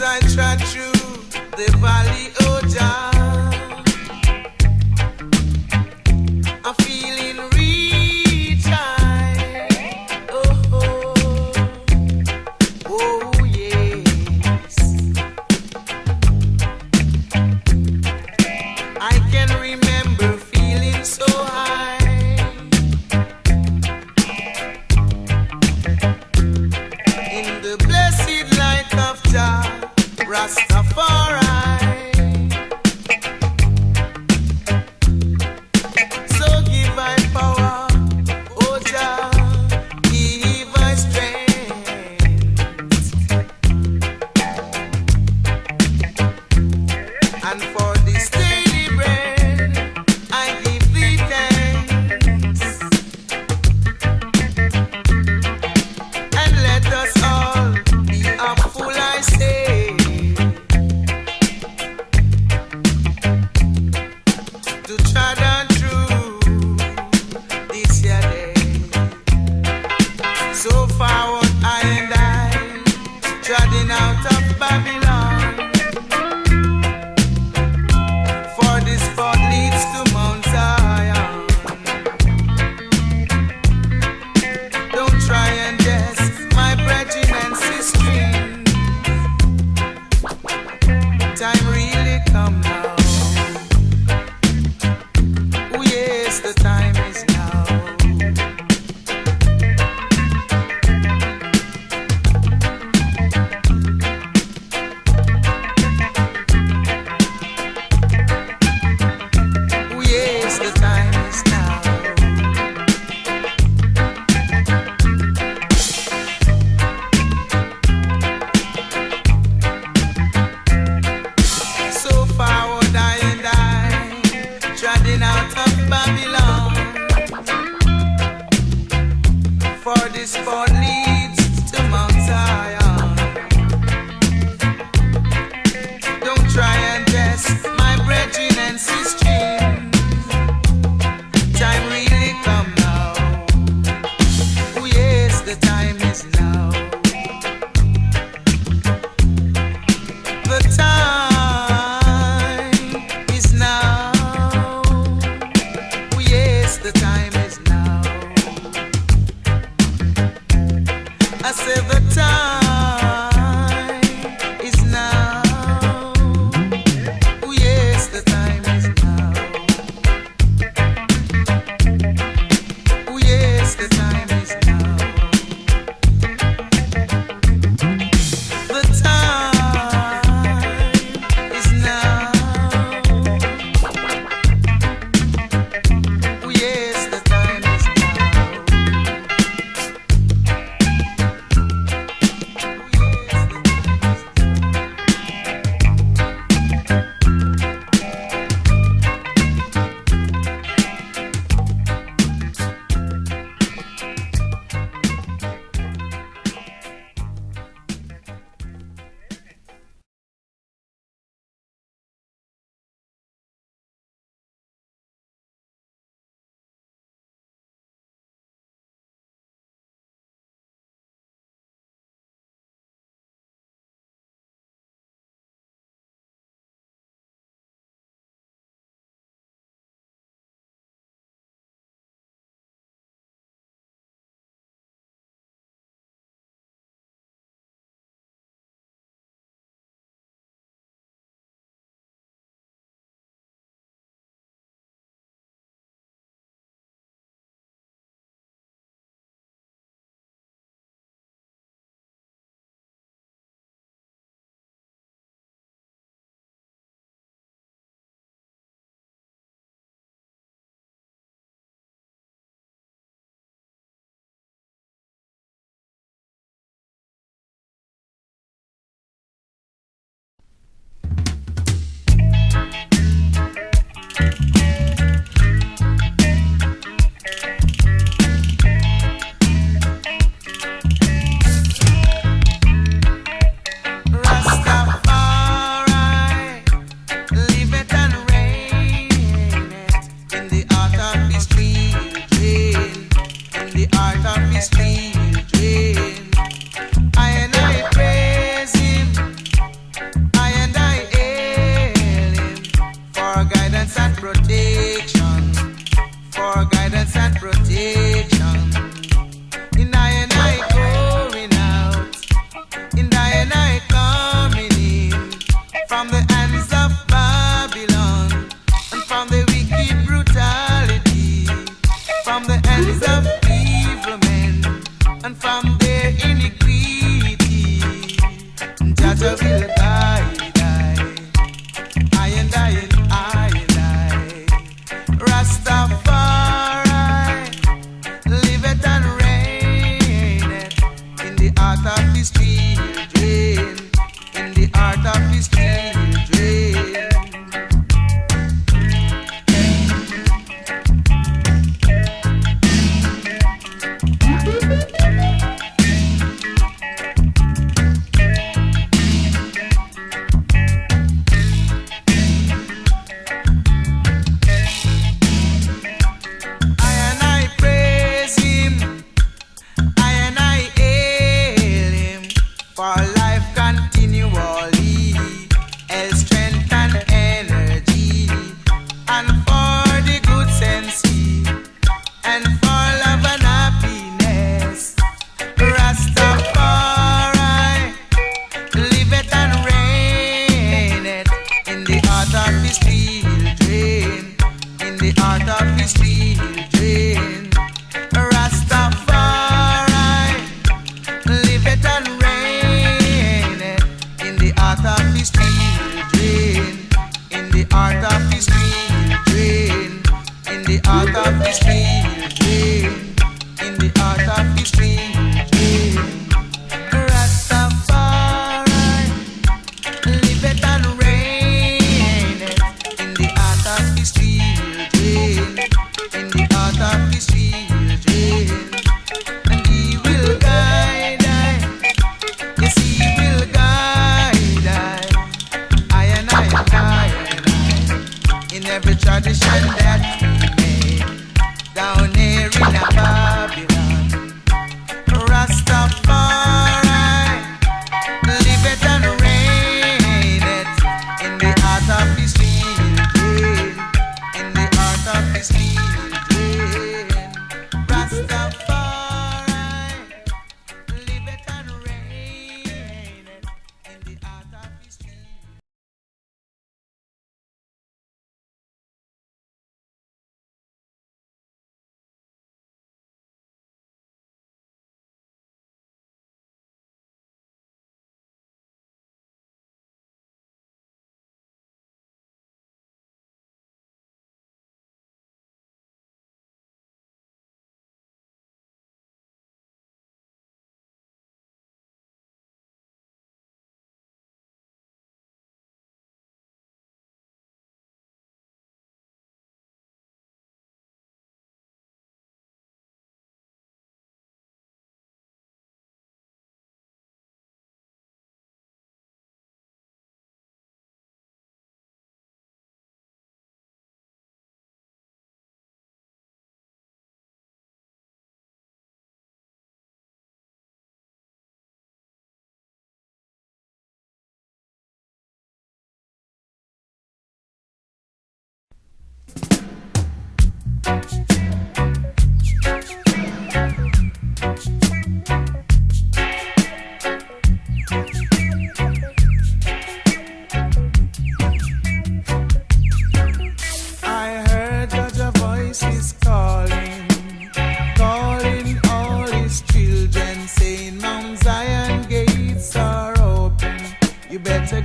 As I trod through the valley, oh Jah, I'm feeling reach high. Oh, oh, oh, yes. I can remember feeling so high. In the blessed light of Jah, Rastafari. So give I power, oh Jah, give I strength. And for this daily bread, I give thee thanks. And let us all be upful, I say, to trod on through this year day. So forward I and I, treading out of Babylon, for this path leads to Mount Zion. Don't try and guess my brethren and sisters. Time really come now. Oh yes, the time is now. heart of his children.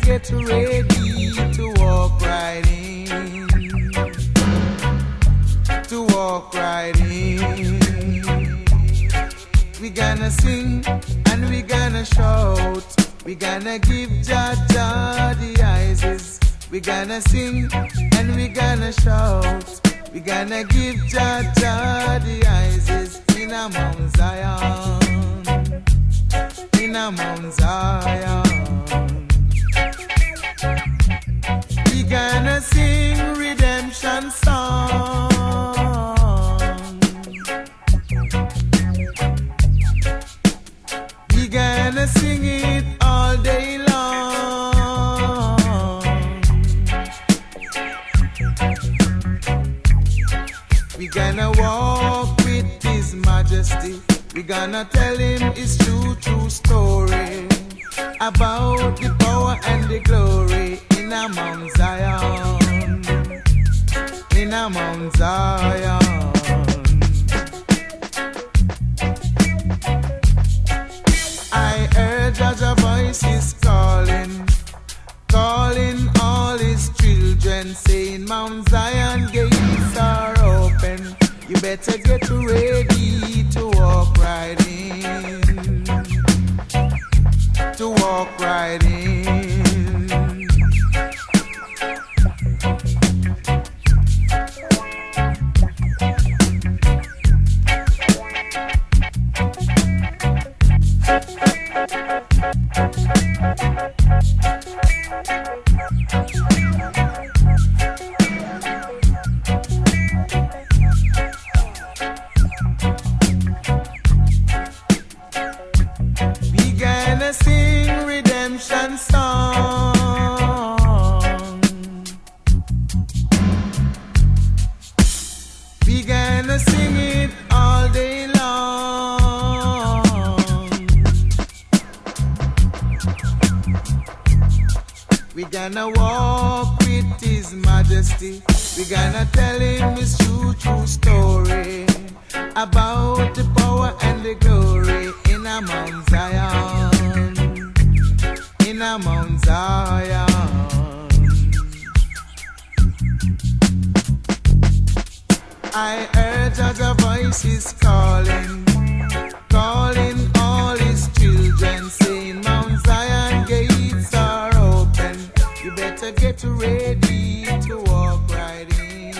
Get ready to walk right in, to walk right in. We gonna sing and we gonna shout, we gonna give Jah Jah the eyes. We gonna sing and we gonna shout, we gonna give Jah Jah the eyes. In a Mount Zion, in a Mount Zion. We gonna sing redemption song. We gonna sing it all day long. We gonna walk with His Majesty. We gonna tell Him His true story about the power and the glory in a Mount Zion, in a Mount Zion. I heard Jah voices calling, calling all His children, saying Mount Zion gates are open. You better get ready to walk right in, to walk right in. We gonna walk with His Majesty. We gonna tell Him His true story about the power and the glory in a Mount Zion, in a Mount Zion. I heard Jaja voices calling, calling all His children, saying Mount Zion gates are open. You better get ready to walk right in.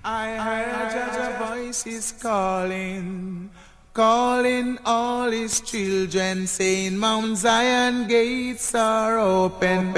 I heard Jaja voices calling, calling all His children, saying Mount Zion gates are open.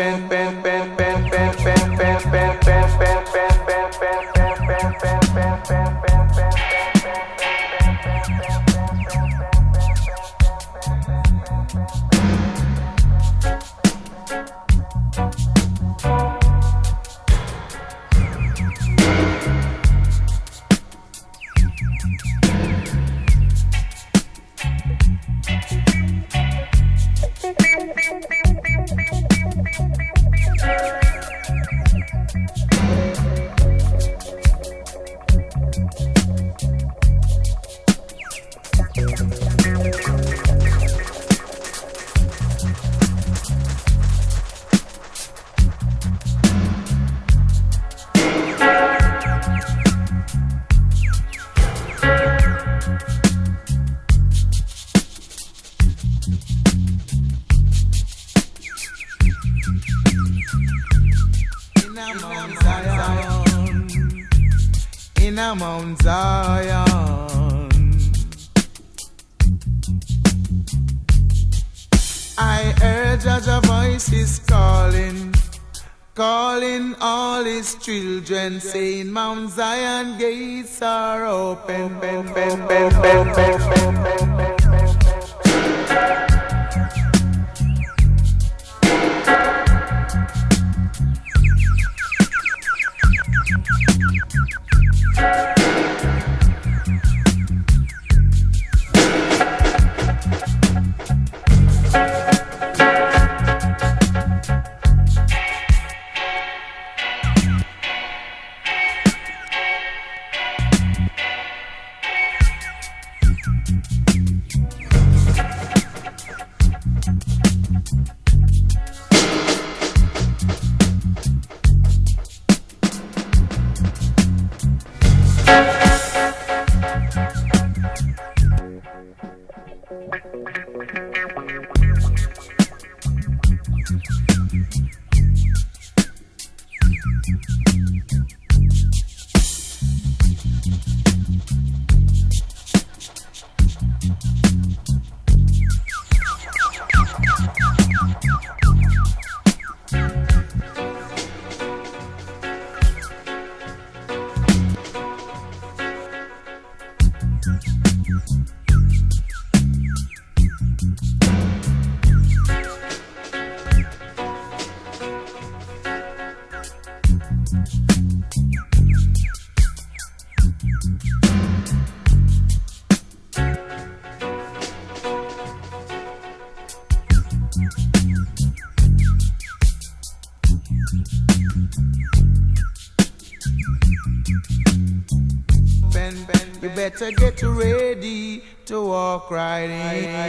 In a Mount Zion, I heard Jaja voices calling, calling all His children, saying Mount Zion gates are open. You better get ready to walk right in.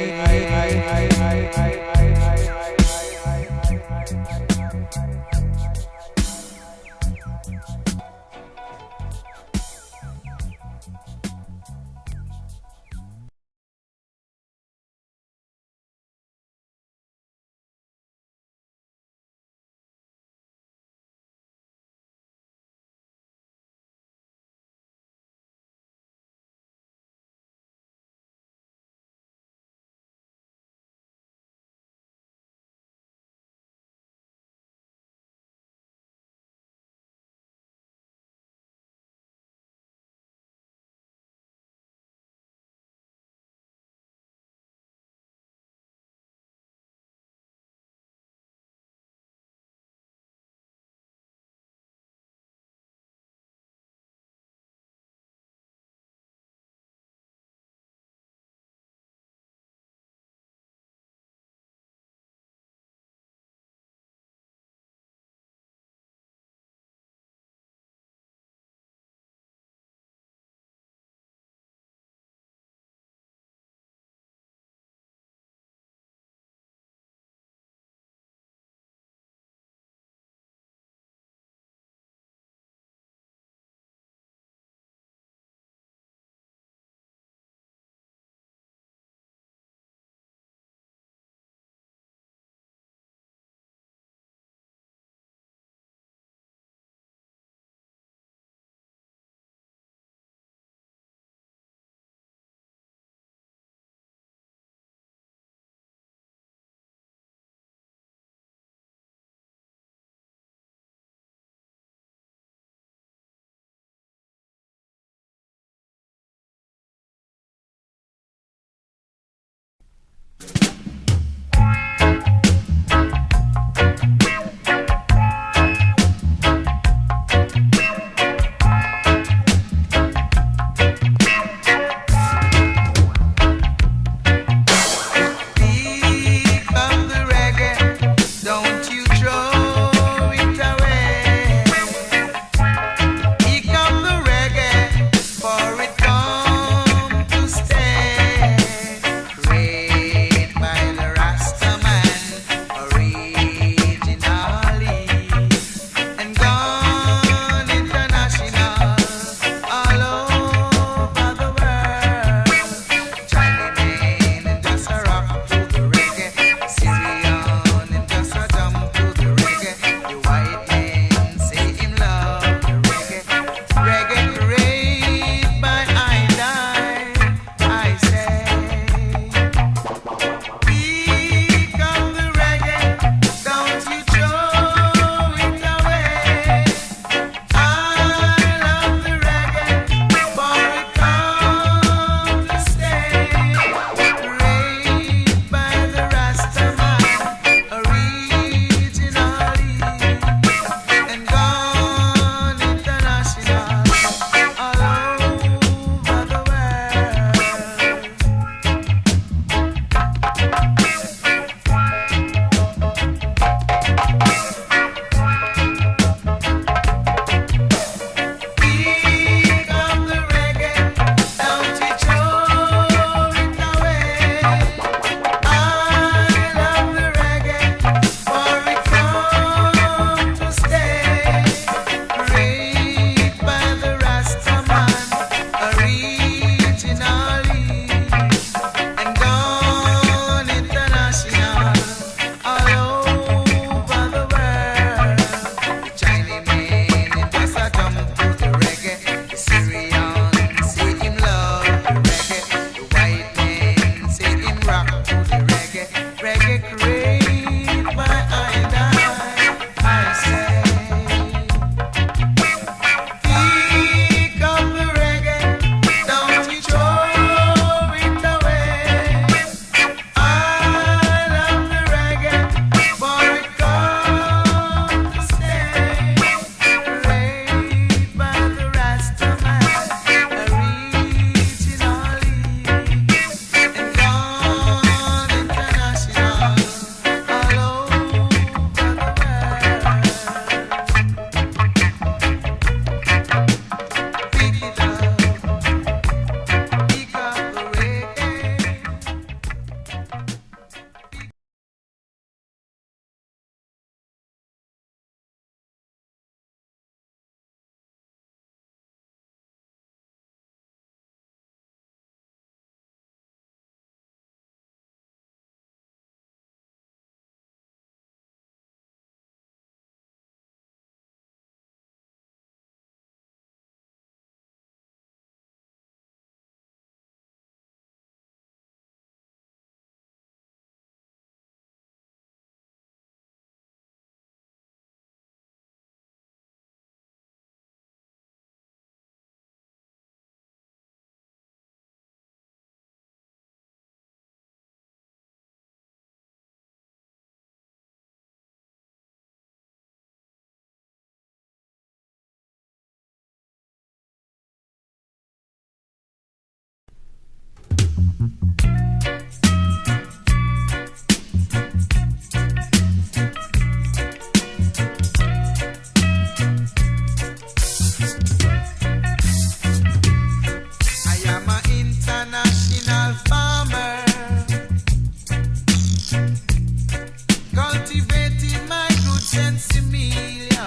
Sensimilia.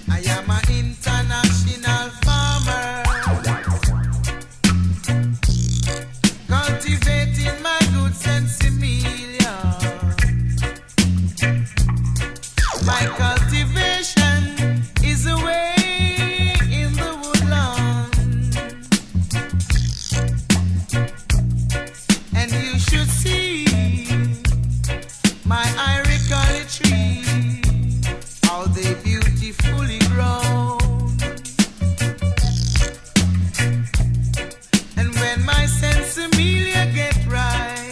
I am an international farmer, cultivating my good sensimilia. My cultivation is away in the woodland, and you should see my ivory tree, how they beautifully grown. And when my sensimilia get right,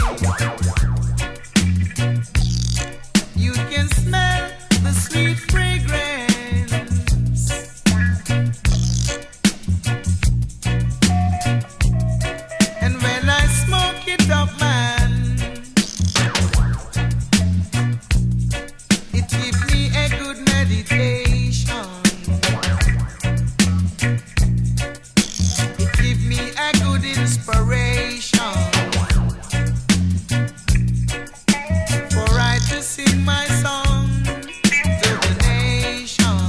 you can smell the sweet fragrance. And when I smoke it up, man, it gives me a good meditation. It gives me a good inspiration for I to sing my song to the nation.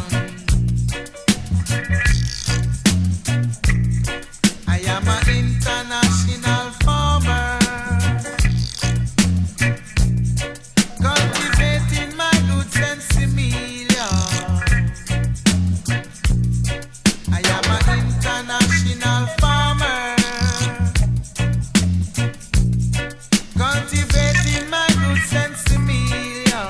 I am an international farmer, cultivating my good sensimilia. I am an international farmer, cultivating my good sensimilia.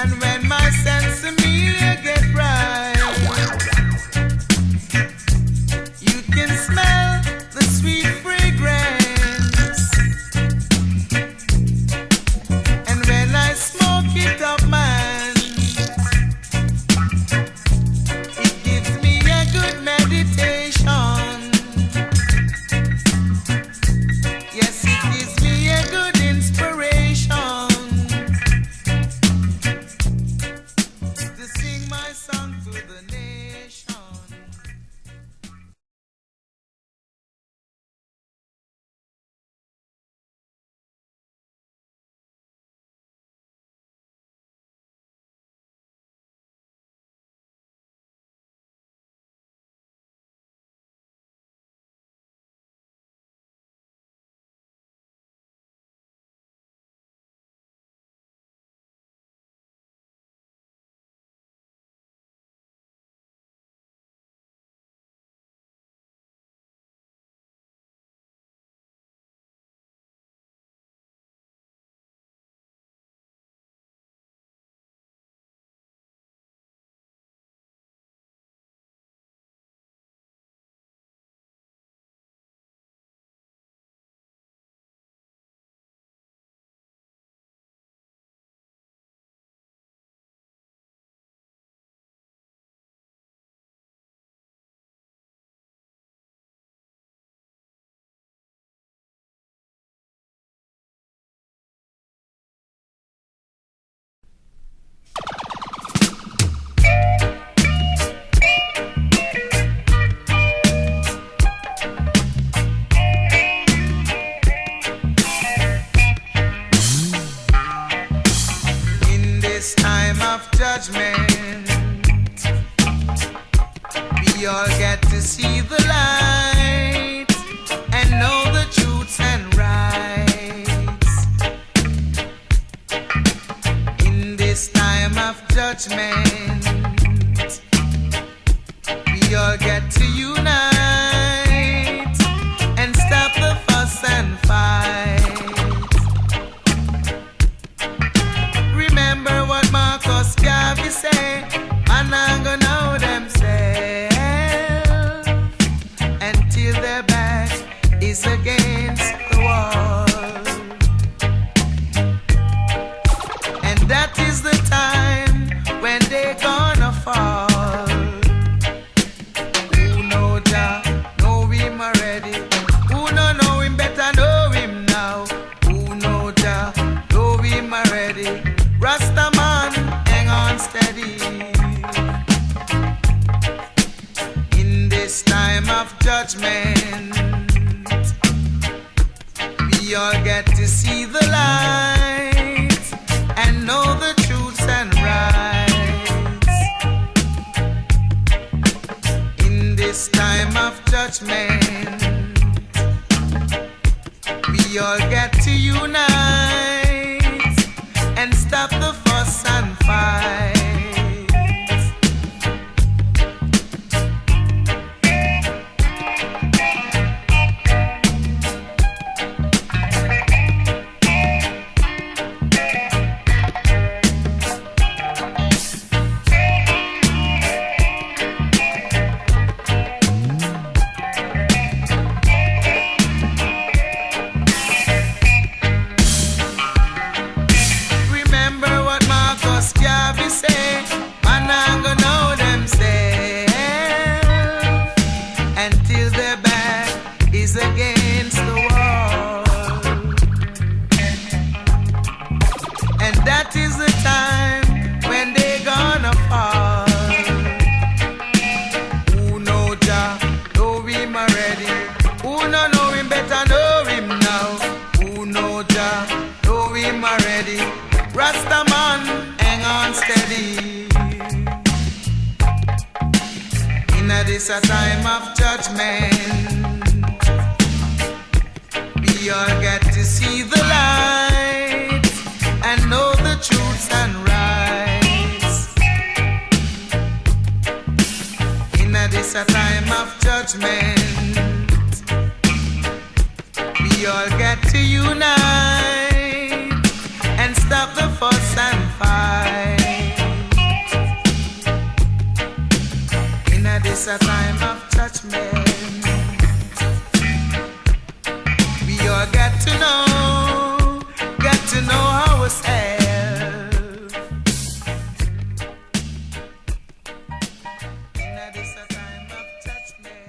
And when my sensimilia get right, you can smell the sweet fragrance. And when I smoke it up, man, it gives me a good meditation. Yes, it gives me a good inspiration to sing my song to the nation. In this time of judgment, we all get to see the light and know the truths and rights. In this time of judgment, we all get to unite and stop the fuss and fight. Remember what Marcus Garvey say, and I'm gonna know themselves and until their back is against the wall. And that is the time when they're gonna fall. Who know Jah, know him already. Who no know him, better know him now. Who know Jah, know him already. Rasta man, hang on steady. In this time of judgment, we all get to see the light and know the truths and rights. In this time of judgment, we all get to unite and stop the fuss and fight. Rasta man, hang on steady. In this a time of judgment, we all get to see the light and know the truths and rights. In this a time of judgment, we all get to unite and stop the fuss and fight. In this a time of judgment, we all get to know ourselves. In this a time of judgment.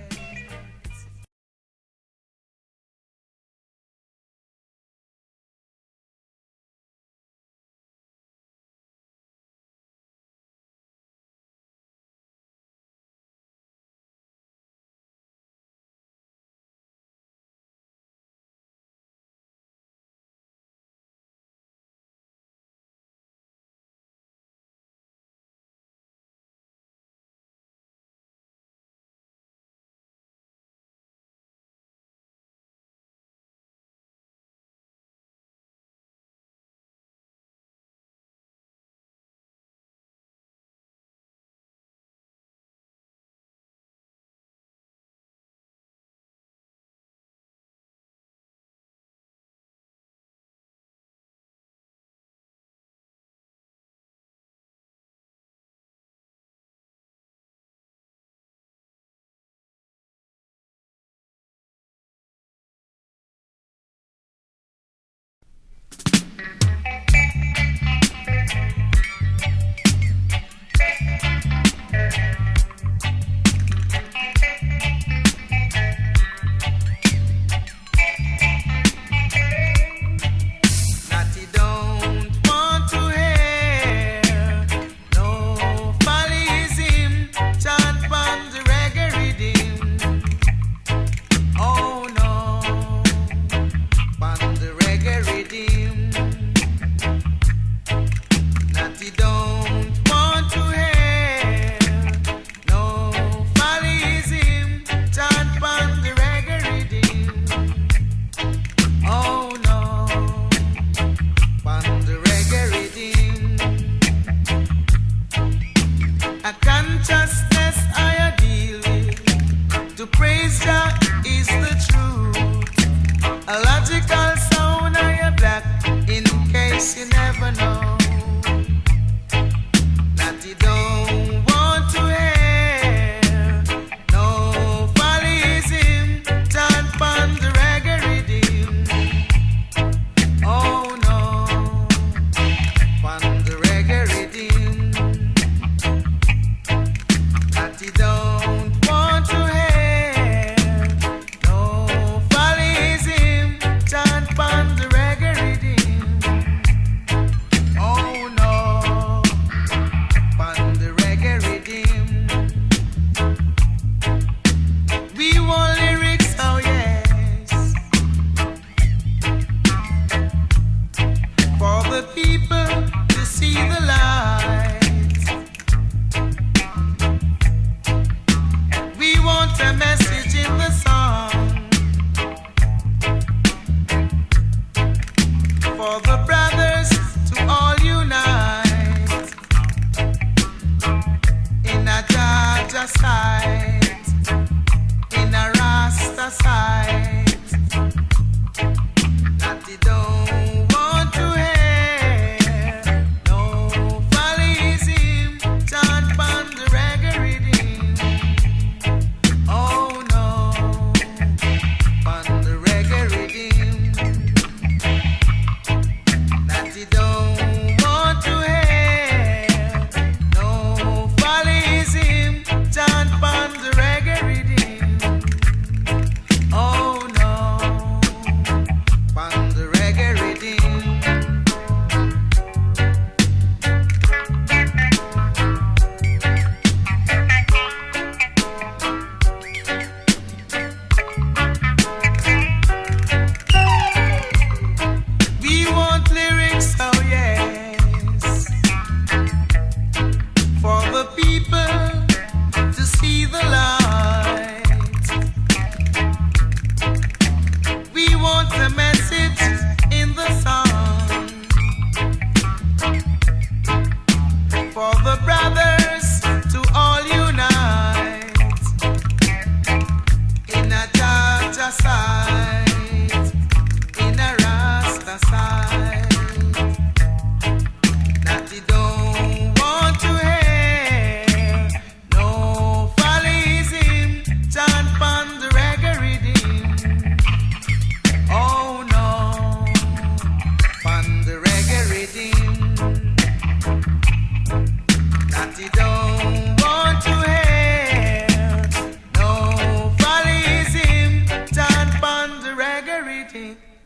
mighty.